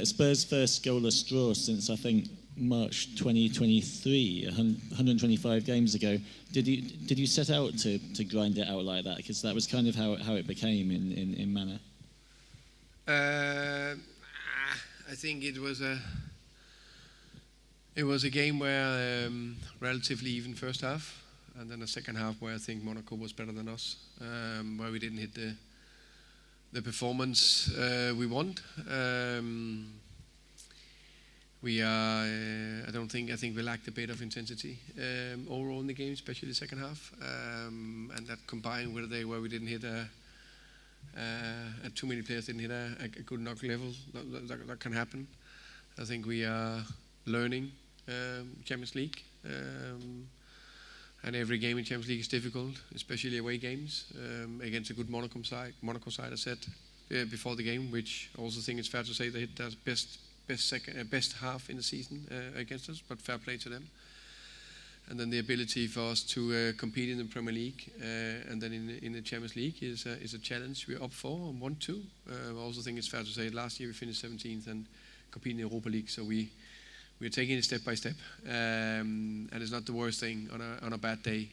Spurs' first goalless draw since, I think, March 2023, 125 games ago. Did you set out to grind it out like that? Because that was kind of how it became in manner. I think it was a game where relatively even first half, and then a second half where I think Monaco was better than us, where we didn't hit the performance we want. I think we lacked a bit of intensity overall in the game, especially the second half, and that combined with where we didn't hit too many players didn't hit a good knock level. That can happen. I think we are learning Champions League, and every game in Champions League is difficult, especially away games against a good Monaco side. I said before the game, which I also think it's fair to say they hit their best half in the season against us, but fair play to them. And then the ability for us to compete in the Premier League and then in the Champions League is a challenge we're up for and want to. I also think it's fair to say last year we finished 17th and competing in the Europa League, so we're taking it step by step, and it's not the worst thing on a bad day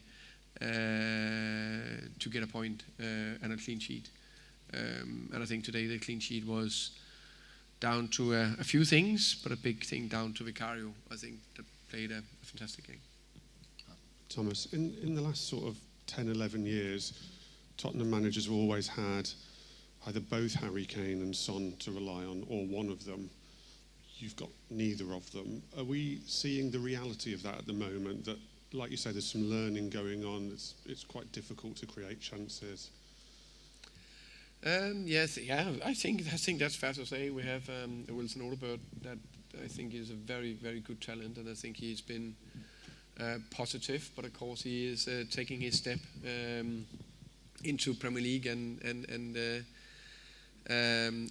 to get a point and a clean sheet. And I think today the clean sheet was down to a few things, but a big thing down to Vicario. I think that played a fantastic game. Thomas, in the last sort of 10, 11 years, Tottenham managers have always had either both Harry Kane and Son to rely on, or one of them. You've got neither of them. Are we seeing the reality of that at the moment? That, like you say, there's some learning going on. It's quite difficult to create chances. Yes, yeah. I think that's fair to say. We have Wilson Odobert that I think is a very, very good talent, and I think he's been positive. But of course, he is taking his step into Premier League and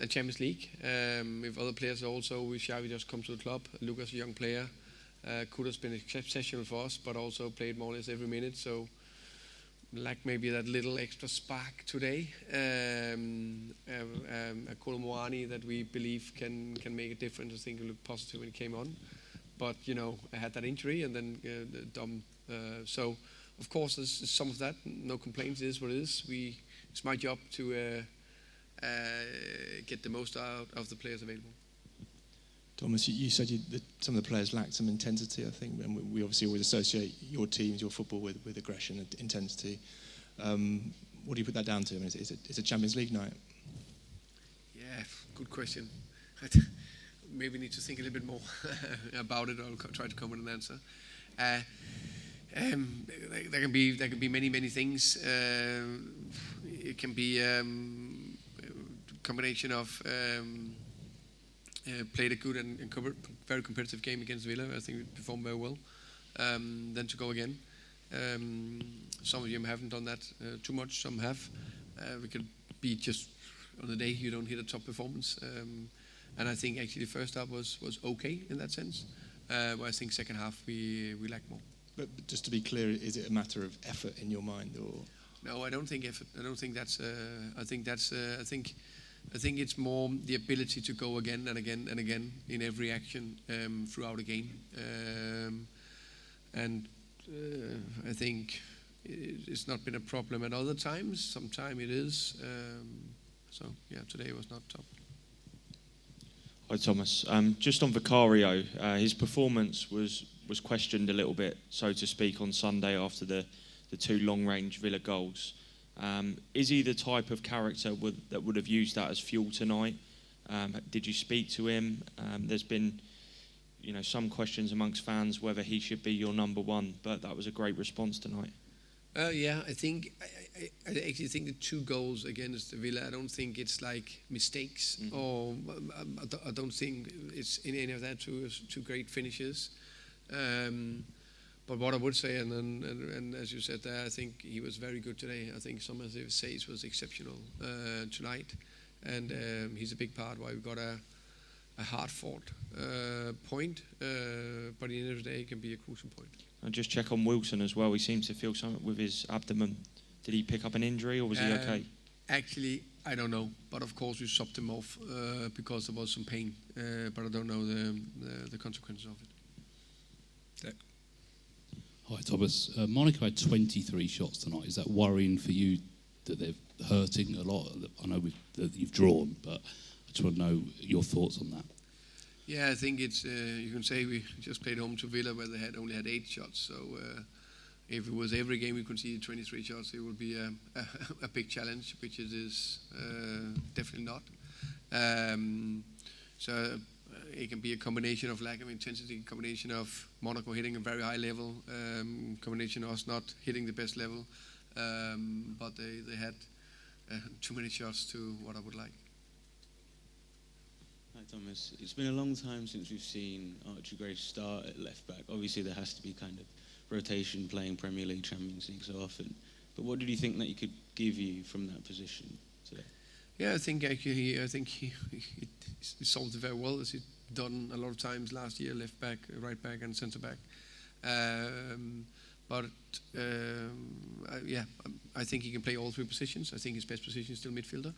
Champions League. With other players also, with Xavi just come to the club. Lucas, a young player, could have been exceptional for us, but also played more or less every minute. So, like maybe that little extra spark today. A Kolomoani that we believe can make a difference. I think it looked positive when he came on, but I had that injury and then Dom. So, of course, there's some of that. No complaints. It is what it is. It's my job to get the most out of the players available. Thomas, you said that some of the players lacked some intensity, I think, and we obviously always associate your teams, your football with aggression and intensity. What do you put that down to? I mean, is it a Champions League night? Yeah, good question. Maybe need to think a little bit more about it. I'll try to come with an answer. There can be many things. It can be a combination of played a good and very competitive game against Villa. I think we performed very well. Then to go again. Some of them haven't done that too much. Some have. We could be just on the day you don't hit a top performance. And I think actually the first half was okay in that sense. Where I think second half we lack more. But just to be clear, is it a matter of effort in your mind, or? No, I don't think effort. I don't think that's. I think it's more the ability to go again and again and again in every action throughout a game. And I think it's not been a problem at other times. Sometimes it is. So yeah, today was not top. Hi Thomas. Just on Vicario, his performance was questioned a little bit, so to speak, on Sunday after the two long-range Villa goals. Is he the type of character that would have used that as fuel tonight? Did you speak to him? There's been, some questions amongst fans whether he should be your number one, but that was a great response tonight. Yeah, I actually think the two goals against Villa, I don't think it's like mistakes, or I don't think it's in any of that two great finishes. But what I would say, and as you said there, I think he was very good today. I think some of the saves was exceptional tonight, and he's a big part why we got a hard-fought point, but at the end of the day, it can be a crucial point. I'll just check on Wilson as well. He seems to feel something with his abdomen. Did he pick up an injury, or was he okay? Actually, I don't know, but of course we subbed him off because there was some pain, but I don't know the consequences of it. Hi Thomas. Monaco had 23 shots tonight. Is that worrying for you that they're hurting a lot? I know that you've drawn, but I just want to know your thoughts on that. Yeah, I think it's you can say we just played home to Villa where they only had 8 shots. So if it was every game we conceded 23 shots, it would be a big challenge, which it is definitely not. So it can be a combination of lack of intensity, combination of Monaco hitting a very high level, combination of us not hitting the best level, but they had too many shots to what I would like. Hi Thomas, it's been a long time since we've seen Archie Gray start at left back. Obviously there has to be kind of rotation playing Premier League, Champions League so often. But what did you think that he could give you from that position today? Yeah, I think he solved it very well, as he'd done a lot of times last year, left back, right back, and centre back. I think he can play all 3 positions. I think his best position is still midfielder,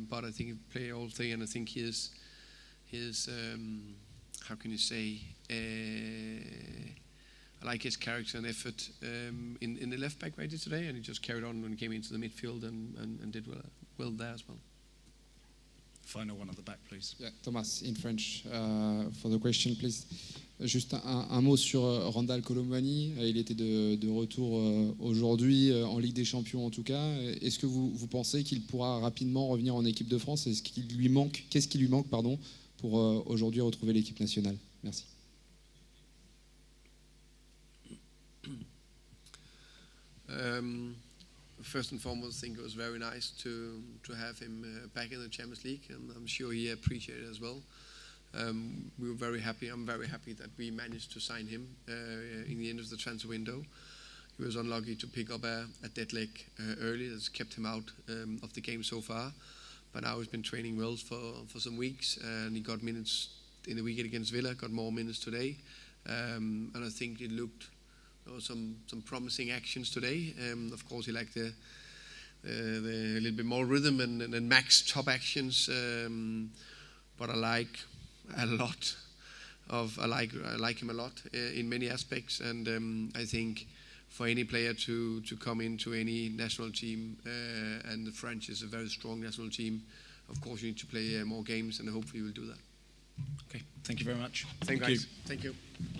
but I think he can play all 3, and I think his how can you say? I like his character and effort in the left back right today, and he just carried on when he came into the midfield and did well there as well. Final one at the back, please. Yeah, Thomas, in French, for the question, please. Juste un mot sur Randal Colomwani. Il était de retour aujourd'hui, en Ligue des Champions en tout cas. Est-ce que vous pensez qu'il pourra rapidement revenir en équipe de France? Qu'est-ce qui lui manque pour aujourd'hui retrouver l'équipe nationale? Merci. First and foremost, I think it was very nice to have him back in the Champions League, and I'm sure he appreciated it as well. We were very happy. I'm very happy that we managed to sign him in the end of the transfer window. He was unlucky to pick up a dead leg early. That's kept him out of the game so far. But now he's been training well for some weeks, and he got minutes in the weekend against Villa, got more minutes today. And I think it looked some promising actions today. Of course, he liked the little bit more rhythm and max top actions. But I like him a lot in many aspects, and I think for any player to come into any national team, and the French is a very strong national team, of course you need to play more games, and hopefully we'll do that. Okay, thank you very much. Thank you.